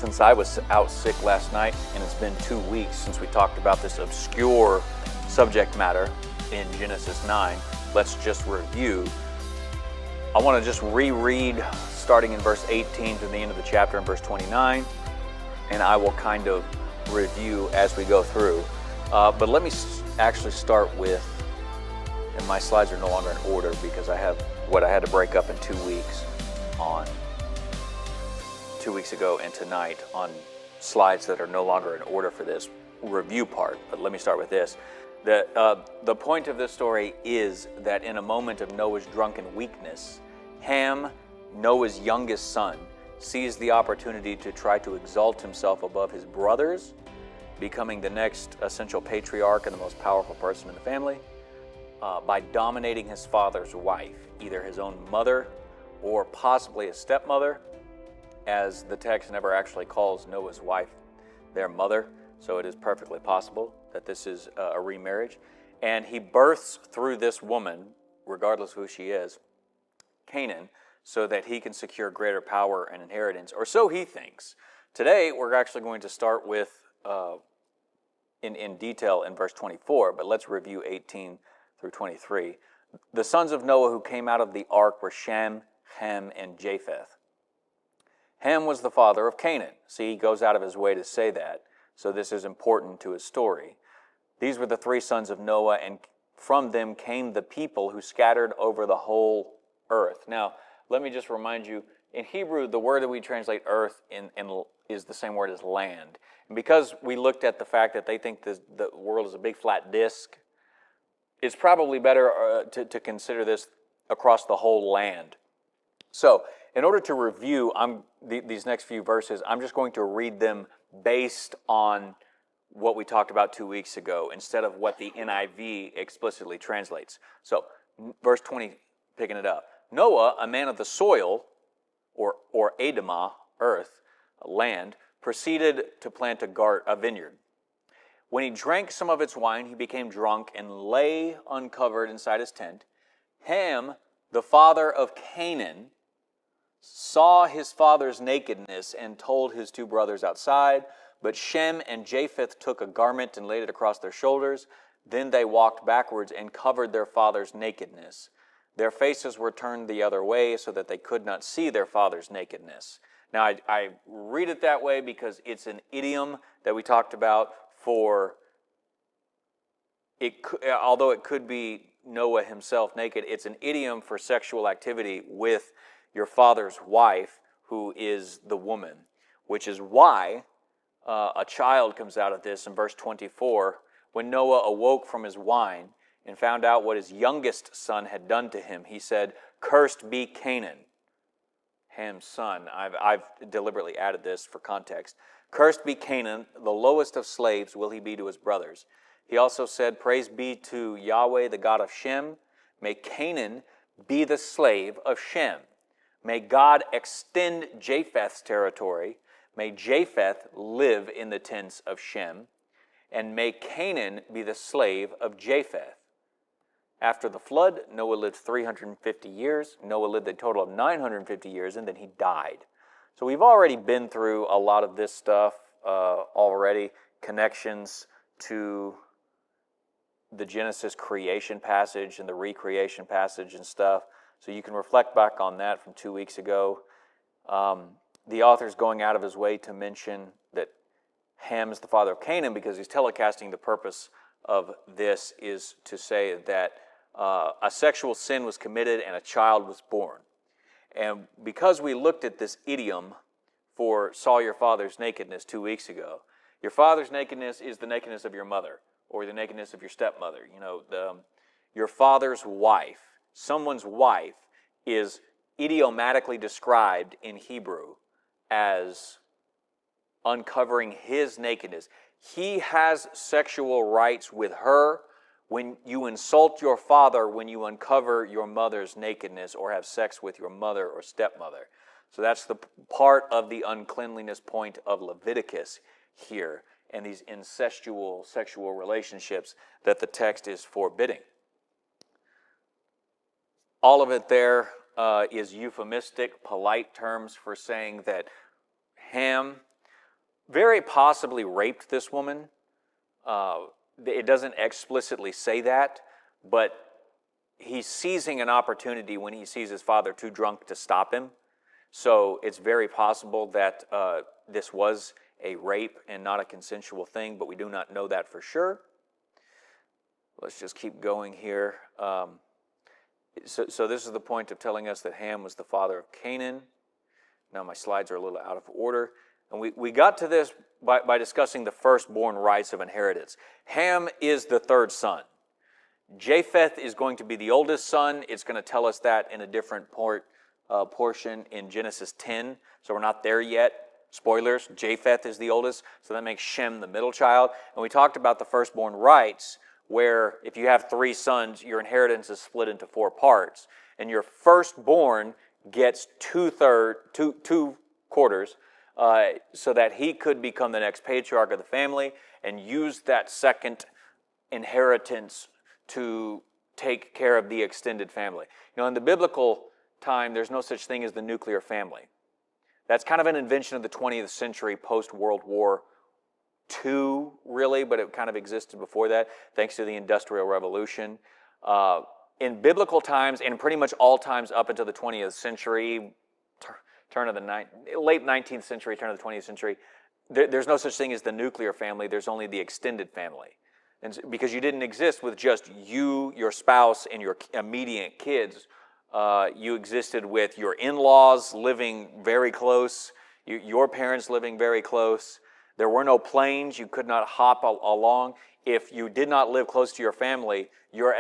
Since I was out sick last night, and it's been 2 weeks since we talked about this obscure subject matter in Genesis 9, let's just review. I want to just reread starting in verse 18 to the end of the chapter in verse 29, and I will kind of review as we go through. But let me actually start with, and my slides are no longer in order because I have what I had to break up in 2 weeks on 2 weeks ago and tonight on slides that are no longer in order for this review part. But let me start with this. The point of this story is that in a moment of Noah's drunken weakness, Ham, Noah's youngest son, seized the opportunity to try to exalt himself above his brothers, becoming the next essential patriarch and the most powerful person in the family, by dominating his father's wife, either his own mother or possibly his stepmother, as the text never actually calls Noah's wife their mother, so it is perfectly possible that this is a remarriage. And he births through this woman, regardless of who she is, Canaan, so that he can secure greater power and inheritance, or so he thinks. Today, we're actually going to start with, in detail in verse 24, but let's review 18 through 23. The sons of Noah who came out of the ark were Shem, Ham, and Japheth. Ham was the father of Canaan. See, he goes out of his way to say that, so this is important to his story. These were the three sons of Noah, and from them came the people who scattered over the whole earth. Now, let me just remind you, in Hebrew, the word that we translate earth is the same word as land. And because we looked at the fact that they think the world is a big flat disk, it's probably better to consider this across the whole land. So, in order to review these next few verses, I'm just going to read them based on what we talked about 2 weeks ago, instead of what the NIV explicitly translates. So, verse 20, picking it up. Noah, a man of the soil, or Adamah, earth, land, proceeded to plant a vineyard. When he drank some of its wine, he became drunk and lay uncovered inside his tent. Ham, the father of Canaan, saw his father's nakedness and told his two brothers outside. But Shem and Japheth took a garment and laid it across their shoulders. Then they walked backwards and covered their father's nakedness. Their faces were turned the other way so that they could not see their father's nakedness. Now, I read it that way because it's an idiom that we talked about for, although it could be Noah himself naked, it's an idiom for sexual activity with your father's wife, who is the woman, which is why a child comes out of this in verse 24. When Noah awoke from his wine and found out what his youngest son had done to him, he said, "Cursed be Canaan," Ham's son. I've deliberately added this for context. "Cursed be Canaan, the lowest of slaves will he be to his brothers." He also said, "Praise be to Yahweh, the God of Shem. May Canaan be the slave of Shem. May God extend Japheth's territory. May Japheth live in the tents of Shem. And may Canaan be the slave of Japheth." After the flood, Noah lived 350 years. Noah lived a total of 950 years, and then he died. So we've already been through a lot of this stuff already, connections to the Genesis creation passage and the recreation passage and stuff. So you can reflect back on that from 2 weeks ago. The author's going out of his way to mention that Ham is the father of Canaan because he's telecasting the purpose of this is to say that a sexual sin was committed and a child was born. And because we looked at this idiom for saw your father's nakedness 2 weeks ago, your father's nakedness is the nakedness of your mother or the nakedness of your stepmother. You know, your father's wife. Someone's wife is idiomatically described in Hebrew as uncovering his nakedness. He has sexual rights with her when you insult your father, when you uncover your mother's nakedness or have sex with your mother or stepmother. So that's the part of the uncleanliness point of Leviticus here, and these incestual sexual relationships that the text is forbidding. All of it there is euphemistic, polite terms for saying that Ham very possibly raped this woman. It doesn't explicitly say that, but he's seizing an opportunity when he sees his father too drunk to stop him. So it's very possible that this was a rape and not a consensual thing, but we do not know that for sure. Let's just keep going here. So this is the point of telling us that Ham was the father of Canaan. Now my slides are a little out of order. And we got to this by discussing the firstborn rights of inheritance. Ham is the third son. Japheth is going to be the oldest son. It's going to tell us that in a different portion in Genesis 10. So we're not there yet. Spoilers, Japheth is the oldest, so that makes Shem the middle child. And we talked about the firstborn rights, where if you have 3 sons, your inheritance is split into 4 parts. And your firstborn gets 2 quarters, so that he could become the next patriarch of the family and use that second inheritance to take care of the extended family. You know, in the biblical time, there's no such thing as the nuclear family. That's kind of an invention of the 20th century, post-World War II, really, but it kind of existed before that, thanks to the Industrial Revolution. In biblical times, and pretty much all times up until the 20th century, late 19th century, turn of the 20th century, there's no such thing as the nuclear family. There's only the extended family. And because you didn't exist with just you, your spouse, and your immediate kids. You existed with your in-laws living very close, your parents living very close. There were no planes. You could not hop along. If you did not live close to your family, your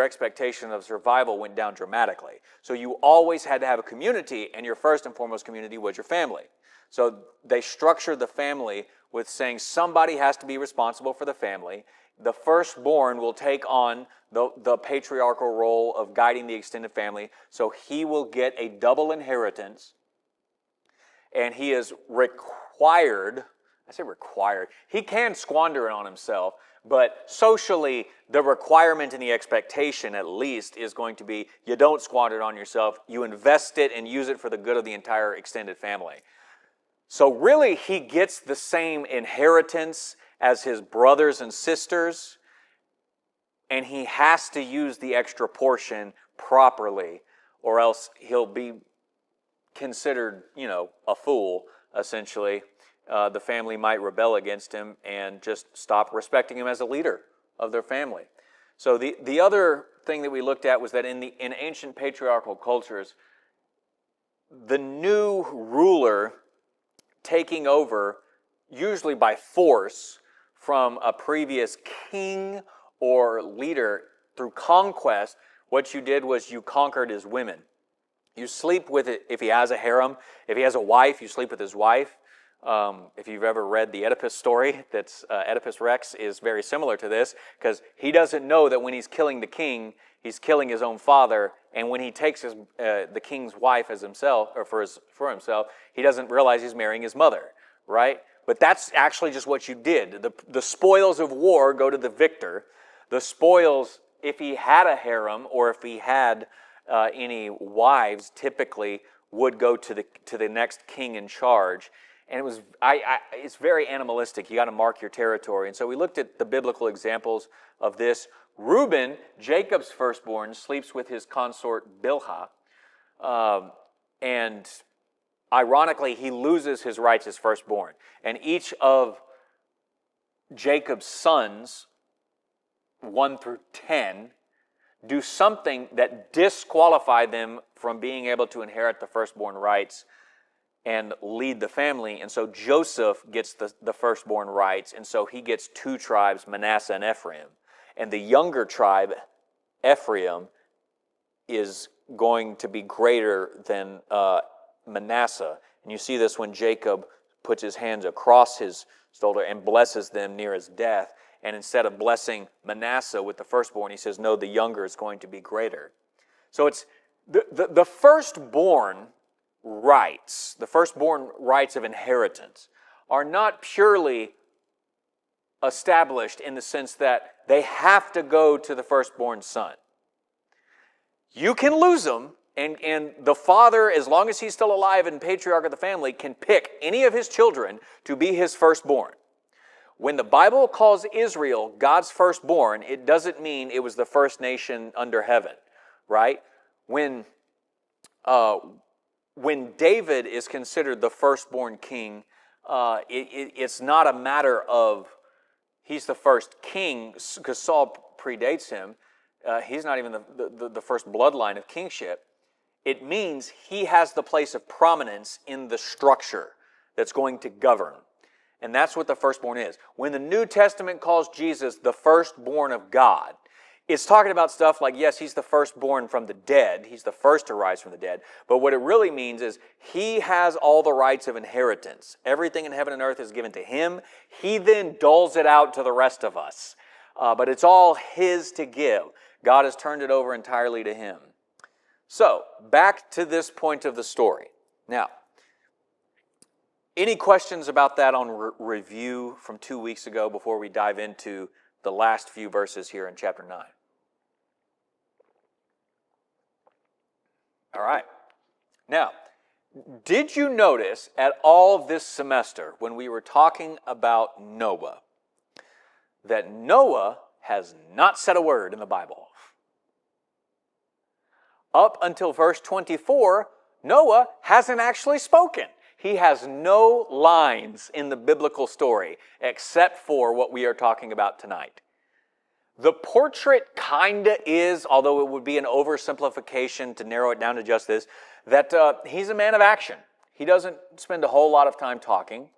expectation of survival went down dramatically. So you always had to have a community, and your first and foremost community was your family. So they structured the family with saying somebody has to be responsible for the family. The firstborn will take on the patriarchal role of guiding the extended family, so he will get a double inheritance, and he is required, I say required, he can squander it on himself, but socially, the requirement and the expectation, at least, is going to be you don't squander it on yourself, you invest it and use it for the good of the entire extended family. So really, he gets the same inheritance as his brothers and sisters, and he has to use the extra portion properly, or else he'll be considered, a fool, essentially. The family might rebel against him and just stop respecting him as a leader of their family. So the other thing that we looked at was that in ancient patriarchal cultures, the new ruler taking over, usually by force, from a previous king or leader through conquest, what you did was you conquered his women. You sleep with it if he has a harem. If he has a wife, you sleep with his wife. If you've ever read the Oedipus story, that's Oedipus Rex is very similar to this, because he doesn't know that when he's killing the king, he's killing his own father, and when he takes the king's wife as himself, or for himself, he doesn't realize he's marrying his mother, right? But that's actually just what you did. The spoils of war go to the victor. The spoils, if he had a harem or if he had any wives, typically would go to the next king in charge. And it's very animalistic. You got to mark your territory. And so we looked at the biblical examples of this. Reuben, Jacob's firstborn, sleeps with his consort Bilhah. And ironically, he loses his rights as firstborn. And each of Jacob's sons, 1 through 10, do something that disqualified them from being able to inherit the firstborn rights and lead the family. And so Joseph gets the firstborn rights, and so he gets 2 tribes, Manasseh and Ephraim. And the younger tribe, Ephraim, is going to be greater than Manasseh. And you see this when Jacob puts his hands across his shoulder and blesses them near his death. And instead of blessing Manasseh with the firstborn, he says, no, the younger is going to be greater. So it's the firstborn rights, the firstborn rights of inheritance, are not purely established in the sense that they have to go to the firstborn son. You can lose them And the father, as long as he's still alive and patriarch of the family, can pick any of his children to be his firstborn. When the Bible calls Israel God's firstborn, it doesn't mean it was the first nation under heaven, right? When David is considered the firstborn king, it's not a matter of he's the first king, because Saul predates him. He's not even the first bloodline of kingship. It means he has the place of prominence in the structure that's going to govern. And that's what the firstborn is. When the New Testament calls Jesus the firstborn of God, it's talking about stuff like, yes, he's the firstborn from the dead. He's the first to rise from the dead. But what it really means is he has all the rights of inheritance. Everything in heaven and earth is given to him. He then doles it out to the rest of us. But it's all his to give. God has turned it over entirely to him. So, back to this point of the story. Now, any questions about that on review from 2 weeks ago before we dive into the last few verses here in chapter 9? All right. Now, did you notice at all this semester when we were talking about Noah that Noah has not said a word in the Bible? Up until verse 24, Noah hasn't actually spoken. He has no lines in the biblical story except for what we are talking about tonight. The portrait kinda is, although it would be an oversimplification to narrow it down to just this, that he's a man of action. He doesn't spend a whole lot of time talking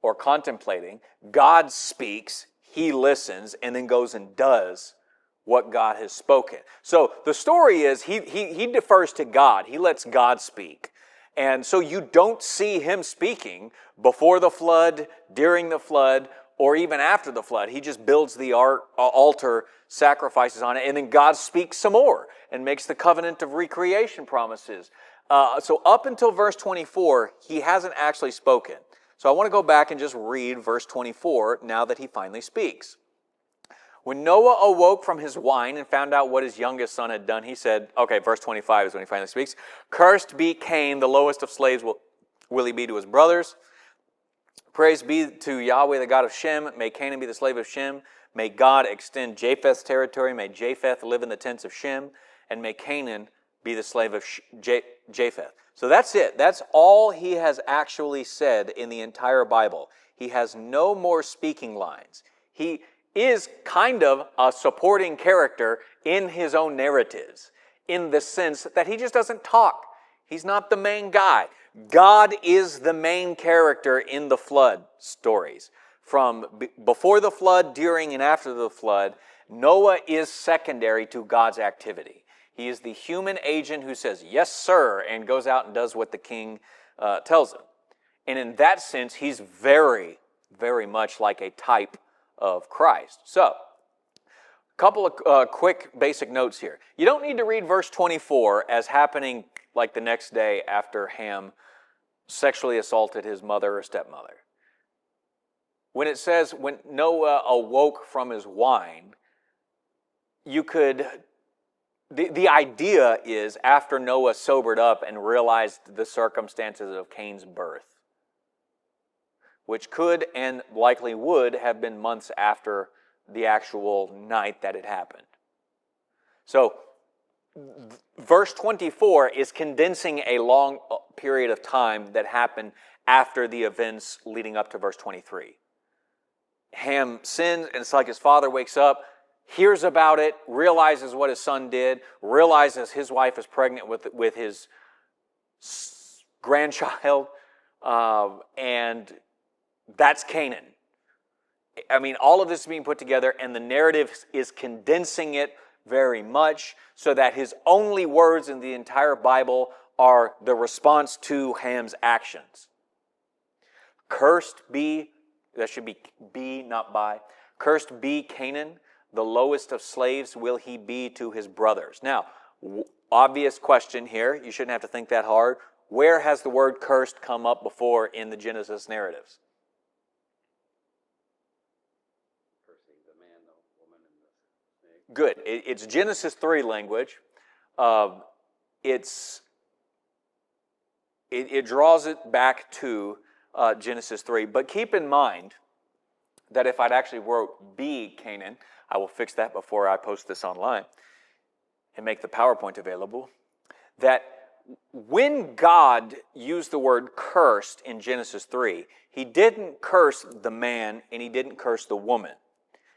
or contemplating. God speaks, he listens, and then goes and does what God has spoken. So the story is he defers to God. He lets God speak. And so you don't see him speaking before the flood, during the flood, or even after the flood. He just builds the altar, sacrifices on it, and then God speaks some more and makes the covenant of recreation promises. So up until verse 24, he hasn't actually spoken. So I want to go back and just read verse 24 now that he finally speaks. When Noah awoke from his wine and found out what his youngest son had done, he said, okay, verse 25 is when he finally speaks, "Cursed be Cain, the lowest of slaves will he be to his brothers. Praise be to Yahweh, the God of Shem. May Canaan be the slave of Shem. May God extend Japheth's territory. May Japheth live in the tents of Shem. And may Canaan be the slave of Japheth." So that's it. That's all he has actually said in the entire Bible. He has no more speaking lines. He is kind of a supporting character in his own narratives, in the sense that he just doesn't talk. He's not the main guy. God is the main character in the flood stories. From before the flood, during, and after the flood, Noah is secondary to God's activity. He is the human agent who says, "Yes, sir," and goes out and does what the king tells him. And in that sense, he's very, very much like a type of Christ. So, a couple of quick basic notes here. You don't need to read verse 24 as happening like the next day after Ham sexually assaulted his mother or stepmother. When it says, when Noah awoke from his wine, you could, the idea is after Noah sobered up and realized the circumstances of Cain's birth, which could and likely would have been months after the actual night that it happened. So, verse 24 is condensing a long period of time that happened after the events leading up to verse 23. Ham sins, and it's like his father wakes up, hears about it, realizes what his son did, realizes his wife is pregnant with his grandchild, and that's Canaan. I mean, all of this is being put together, and the narrative is condensing it very much so that his only words in the entire Bible are the response to Ham's actions. Cursed be, that should be, not by. Cursed be Canaan, the lowest of slaves will he be to his brothers. Now, obvious question here, you shouldn't have to think that hard. Where has the word cursed come up before in the Genesis narratives? Good. It's Genesis 3 language. it draws it back to Genesis 3. But keep in mind that if I'd actually wrote be Canaan, I will fix that before I post this online and make the PowerPoint available, that when God used the word cursed in Genesis 3, he didn't curse the man and he didn't curse the woman.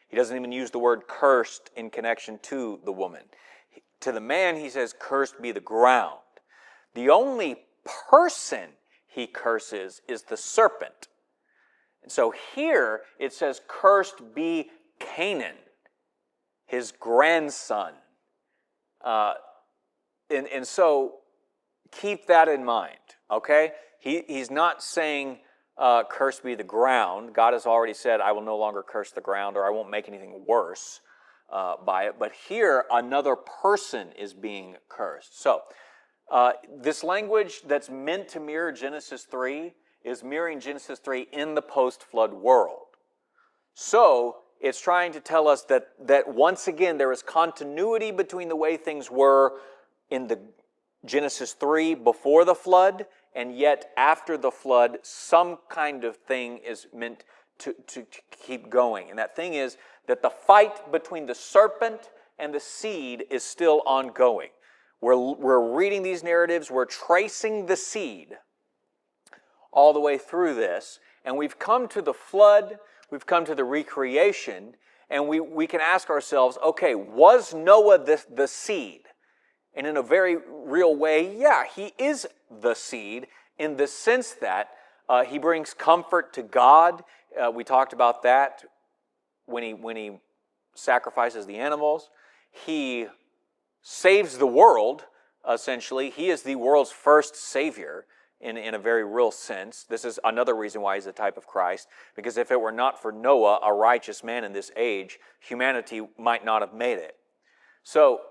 He doesn't even use the word cursed in connection to the woman. To the man, he says, cursed be the ground. The only person he curses is the serpent. And so here it says, cursed be Canaan, his grandson. And so keep that in mind, okay? He's not saying, cursed be the ground. God has already said, I will no longer curse the ground, or I won't make anything worse by it. But here, another person is being cursed. So, this language that's meant to mirror Genesis 3 is mirroring Genesis 3 in the post-flood world. So, it's trying to tell us that once again, there is continuity between the way things were in the Genesis 3 before the flood, and yet after the flood, some kind of thing is meant to keep going. And that thing is that the fight between the serpent and the seed is still ongoing. We're reading these narratives, we're tracing the seed all the way through this, and we've come to the flood, we've come to the recreation, and we can ask ourselves, okay, was Noah the seed? And in a very real way, yeah, he is the seed in the sense that he brings comfort to God. We talked about that when he sacrifices the animals. He saves the world, essentially. He is the world's first savior in a very real sense. This is another reason why he's a type of Christ, because if it were not for Noah, a righteous man in this age, humanity might not have made it. So,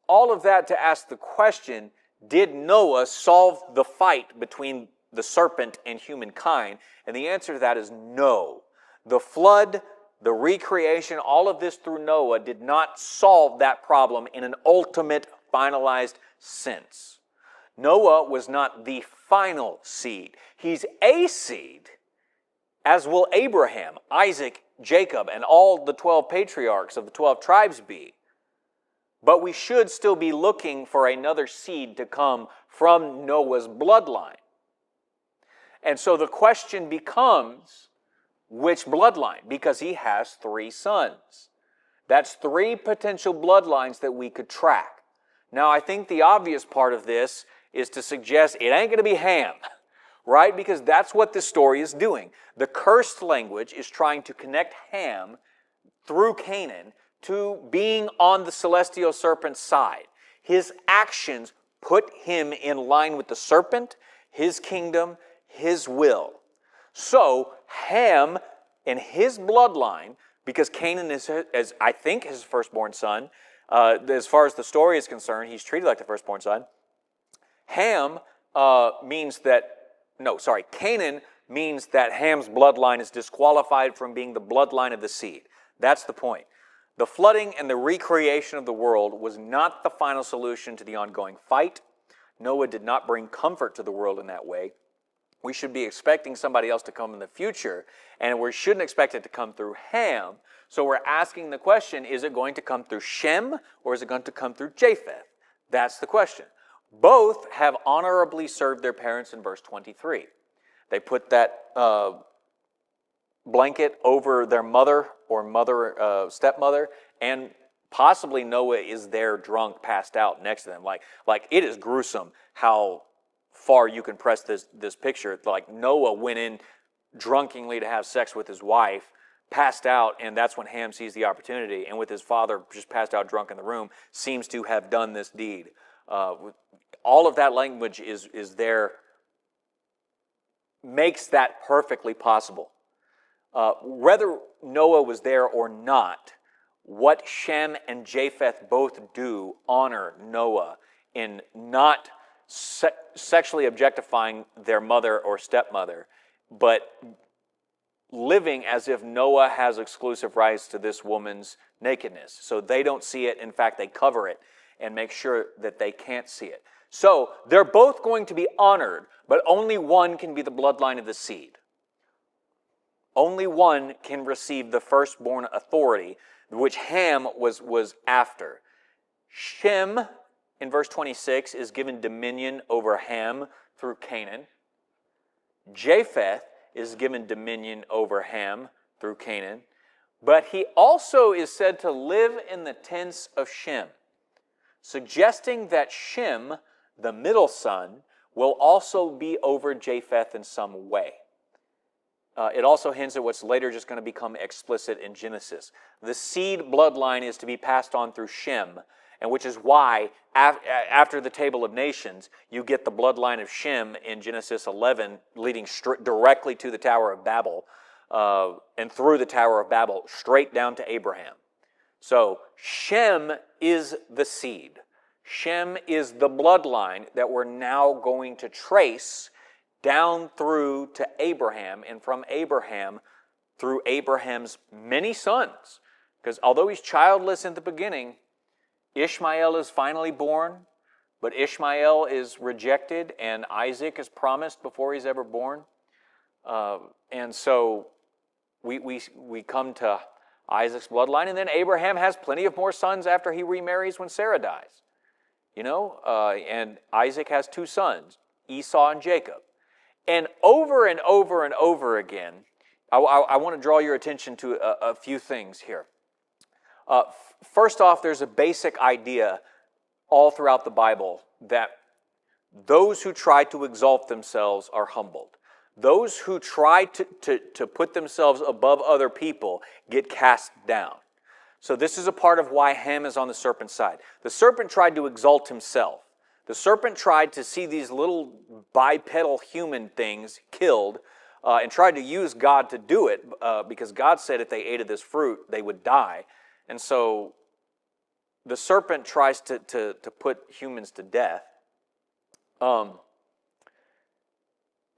all of that to ask the question, did Noah solve the fight between the serpent and humankind? And the answer to that is no. The flood, the recreation, all of this through Noah did not solve that problem in an ultimate, finalized sense. Noah was not the final seed. He's a seed, as will Abraham, Isaac, Jacob, and all the 12 patriarchs of the 12 tribes be. But we should still be looking for another seed to come from Noah's bloodline. And so the question becomes, which bloodline? Because he has 3 sons. That's 3 potential bloodlines that we could track. Now, I think the obvious part of this is to suggest it ain't going to be Ham, right? Because that's what this story is doing. The cursed language is trying to connect Ham through Canaan to being on the celestial serpent's side. His actions put him in line with the serpent, his kingdom, his will. So Ham and his bloodline, because Canaan is I think, his firstborn son, as far as the story is concerned, he's treated like the firstborn son. Canaan means that Ham's bloodline is disqualified from being the bloodline of the seed. That's the point. The flooding and the recreation of the world was not the final solution to the ongoing fight. Noah did not bring comfort to the world in that way. We should be expecting somebody else to come in the future, and we shouldn't expect it to come through Ham. So we're asking the question, is it going to come through Shem, or is it going to come through Japheth? That's the question. Both have honorably served their parents in verse 23. They put that blanket over their mother or stepmother, and possibly Noah is there drunk, passed out next to them. Like it is gruesome how far you can press this picture. Like Noah went in drunkenly to have sex with his wife, passed out, and that's when Ham sees the opportunity, and with his father just passed out drunk in the room, seems to have done this deed. All of that language is there, makes that perfectly possible. Whether Noah was there or not, what Shem and Japheth both do honor Noah in not sexually objectifying their mother or stepmother, but living as if Noah has exclusive rights to this woman's nakedness. So they don't see it. In fact, they cover it and make sure that they can't see it. So they're both going to be honored, but only one can be the bloodline of the seed. Only one can receive the firstborn authority, which Ham was after. Shem, in verse 26, is given dominion over Ham through Canaan. Japheth is given dominion over Ham through Canaan. But he also is said to live in the tents of Shem, suggesting that Shem, the middle son, will also be over Japheth in some way. It also hints at what's later just going to become explicit in Genesis. The seed bloodline is to be passed on through Shem, and which is why after the Table of Nations, you get the bloodline of Shem in Genesis 11 leading directly to the Tower of Babel, and through the Tower of Babel straight down to Abraham. So Shem is the seed. Shem is the bloodline that we're now going to trace down through to Abraham, and from Abraham through Abraham's many sons. Because although he's childless in the beginning, Ishmael is finally born, but Ishmael is rejected, and Isaac is promised before he's ever born. And so we come to Isaac's bloodline, and then Abraham has plenty of more sons after he remarries when Sarah dies. And Isaac has 2 sons, Esau and Jacob. And over and over and over again, I want to draw your attention to a few things here. First off, there's a basic idea all throughout the Bible that those who try to exalt themselves are humbled. Those who try to put themselves above other people get cast down. So this is a part of why Ham is on the serpent's side. The serpent tried to exalt himself. The serpent tried to see these little bipedal human things killed and tried to use God to do it because God said if they ate of this fruit, they would die. And so the serpent tries to put humans to death. And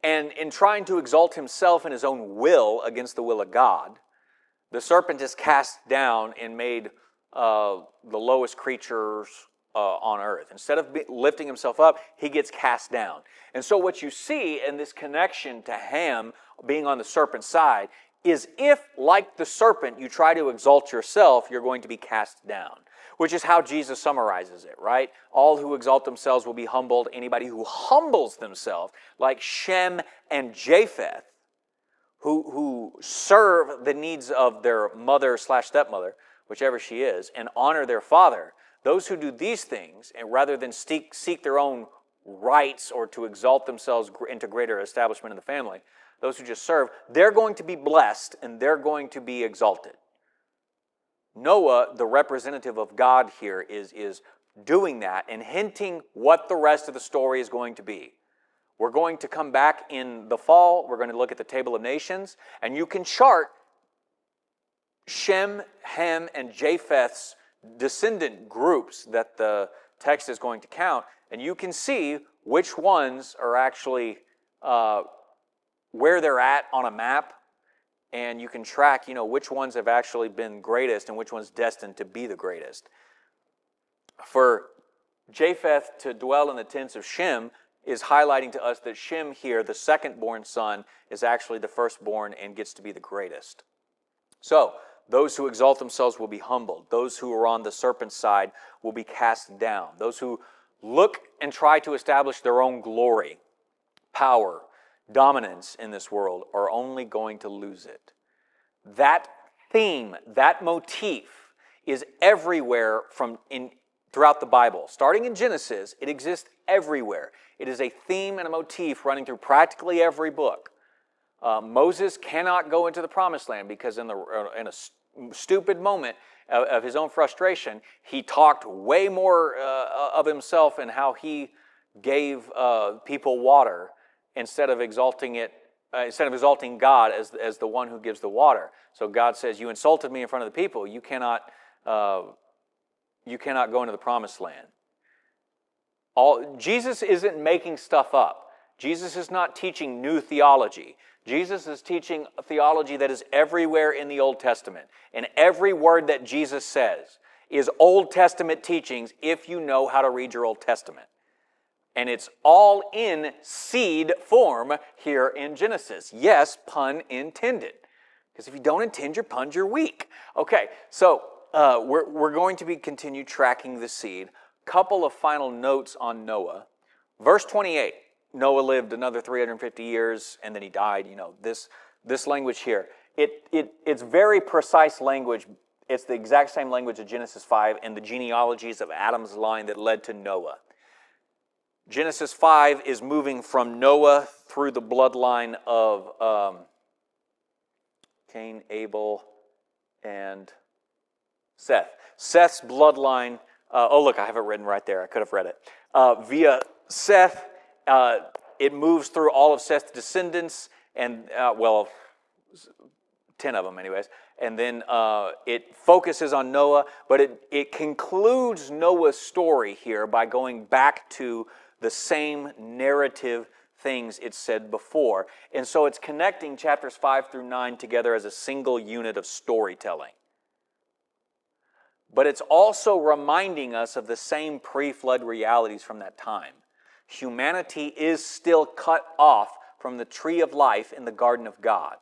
in trying to exalt himself in his own will against the will of God, the serpent is cast down and made the lowest creatures on earth. Instead of lifting himself up, he gets cast down. And so what you see in this connection to Ham being on the serpent's side is if, like the serpent, you try to exalt yourself, you're going to be cast down. Which is how Jesus summarizes it, right? All who exalt themselves will be humbled. Anybody who humbles themselves, like Shem and Japheth, who serve the needs of their mother/stepmother, whichever she is, and honor their father, those who do these things, and rather than seek their own rights or to exalt themselves into greater establishment in the family, those who just serve, they're going to be blessed and they're going to be exalted. Noah, the representative of God here, is doing that and hinting what the rest of the story is going to be. We're going to come back in the fall. We're going to look at the Table of Nations, and you can chart Shem, Ham, and Japheth's descendant groups that the text is going to count, and you can see which ones are actually where they're at on a map, and you can track, which ones have actually been greatest and which ones destined to be the greatest. For Japheth to dwell in the tents of Shem is highlighting to us that Shem here, the second-born son, is actually the firstborn and gets to be the greatest. So, those who exalt themselves will be humbled. Those who are on the serpent's side will be cast down. Those who look and try to establish their own glory, power, dominance in this world are only going to lose it. That theme, that motif is everywhere throughout the Bible. Starting in Genesis, it exists everywhere. It is a theme and a motif running through practically every book. Moses cannot go into the Promised Land because in a stupid moment of his own frustration, he talked way more of himself and how he gave people water instead of exalting God as the one who gives the water. So God says, "You insulted me in front of the people. You cannot go into the Promised Land." Jesus isn't making stuff up. Jesus is not teaching new theology. Jesus is teaching a theology that is everywhere in the Old Testament. And every word that Jesus says is Old Testament teachings if you know how to read your Old Testament. And it's all in seed form here in Genesis. Yes, pun intended. Because if you don't intend your puns, you're weak. Okay, so we're going to continue tracking the seed. Couple of final notes on Noah. Verse 28, Noah lived another 350 years and then he died. You know, this language here, it's very precise language. It's the exact same language of Genesis 5 and the genealogies of Adam's line that led to Noah. Genesis 5 is moving from Noah through the bloodline of Cain, Abel, and Seth. Seth's bloodline, look, I have it written right there. I could have read it. Via Seth, it moves through all of Seth's descendants, and 10 of them anyways. And then it focuses on Noah, but it concludes Noah's story here by going back to the same narrative things it said before. And so it's connecting chapters 5 through 9 together as a single unit of storytelling. But it's also reminding us of the same pre-flood realities from that time. Humanity is still cut off from the tree of life in the garden of God.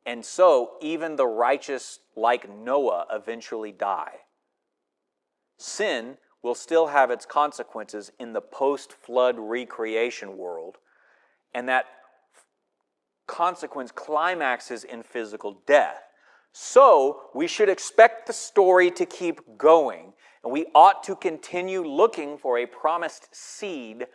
And so even the righteous, like Noah, eventually die. Sin will still have its consequences in the post-flood recreation world, and that consequence climaxes in physical death. So we should expect the story to keep going, and we ought to continue looking for a promised seed,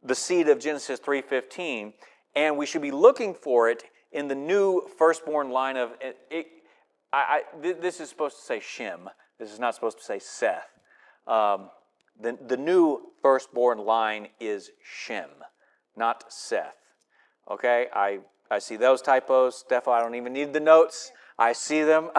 the seed of Genesis 3:15, and we should be looking for it in the new firstborn line of this is supposed to say Shem. This is not supposed to say Seth. The new firstborn line is Shem, not Seth. Okay, I see those typos. Steph, I don't even need the notes. I see them.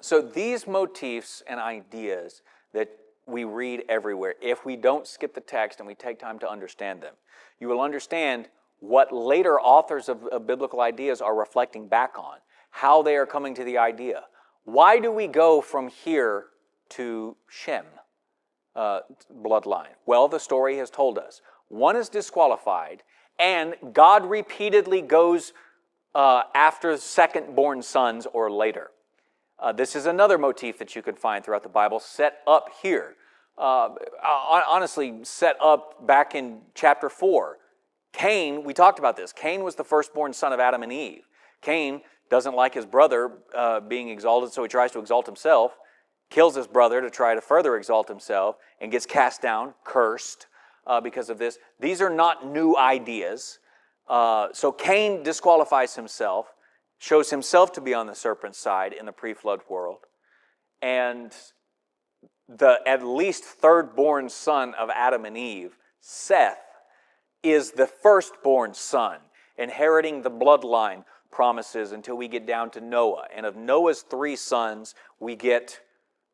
So these motifs and ideas that we read everywhere, if we don't skip the text and we take time to understand them, you will understand what later authors of biblical ideas are reflecting back on, how they are coming to the idea. Why do we go from here to Shem bloodline? Well, the story has told us. One is disqualified, and God repeatedly goes after second-born sons or later. This is another motif that you can find throughout the Bible, set up here. Honestly, set up back in chapter 4. Cain, we talked about this. Cain was the firstborn son of Adam and Eve. Cain doesn't like his brother being exalted, so he tries to exalt himself, kills his brother to try to further exalt himself, and gets cast down, cursed because of this. These are not new ideas. So Cain disqualifies himself, shows himself to be on the serpent's side in the pre-flood world, and the at least third-born son of Adam and Eve, Seth, is the firstborn son, inheriting the bloodline promises until we get down to Noah. And of Noah's 3 sons, we get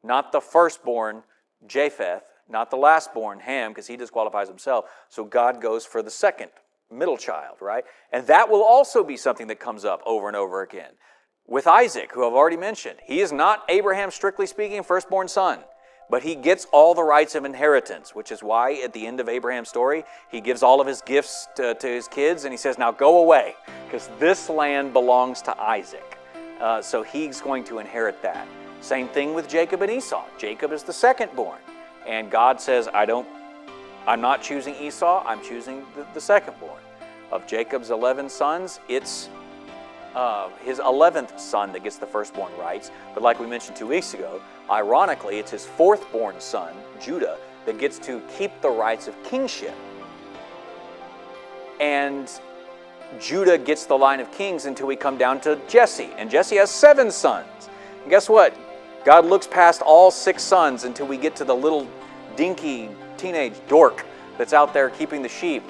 not the firstborn, Japheth, not the lastborn, Ham, because he disqualifies himself. So God goes for the second, middle child, right? And that will also be something that comes up over and over again. With Isaac, who I've already mentioned, he is not Abraham, strictly speaking, firstborn son, but he gets all the rights of inheritance, which is why at the end of Abraham's story, he gives all of his gifts to his kids, and he says, now go away, because this land belongs to Isaac. So he's going to inherit that. Same thing with Jacob and Esau. Jacob is the secondborn, and God says, I'm not choosing Esau, I'm choosing the secondborn. Of Jacob's 11 sons, it's his 11th son that gets the firstborn rights. But like we mentioned 2 weeks ago, ironically, it's his 4th-born son, Judah, that gets to keep the rights of kingship. And Judah gets the line of kings until we come down to Jesse. And Jesse has 7 sons. And guess what? God looks past all 6 sons until we get to the little dinky teenage dork that's out there keeping the sheep.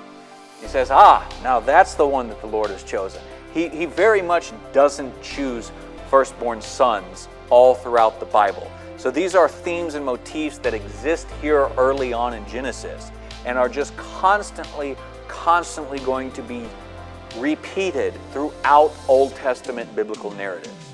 He says, now that's the one that the Lord has chosen. He very much doesn't choose firstborn sons all throughout the Bible. So these are themes and motifs that exist here early on in Genesis and are just constantly going to be repeated throughout Old Testament biblical narratives.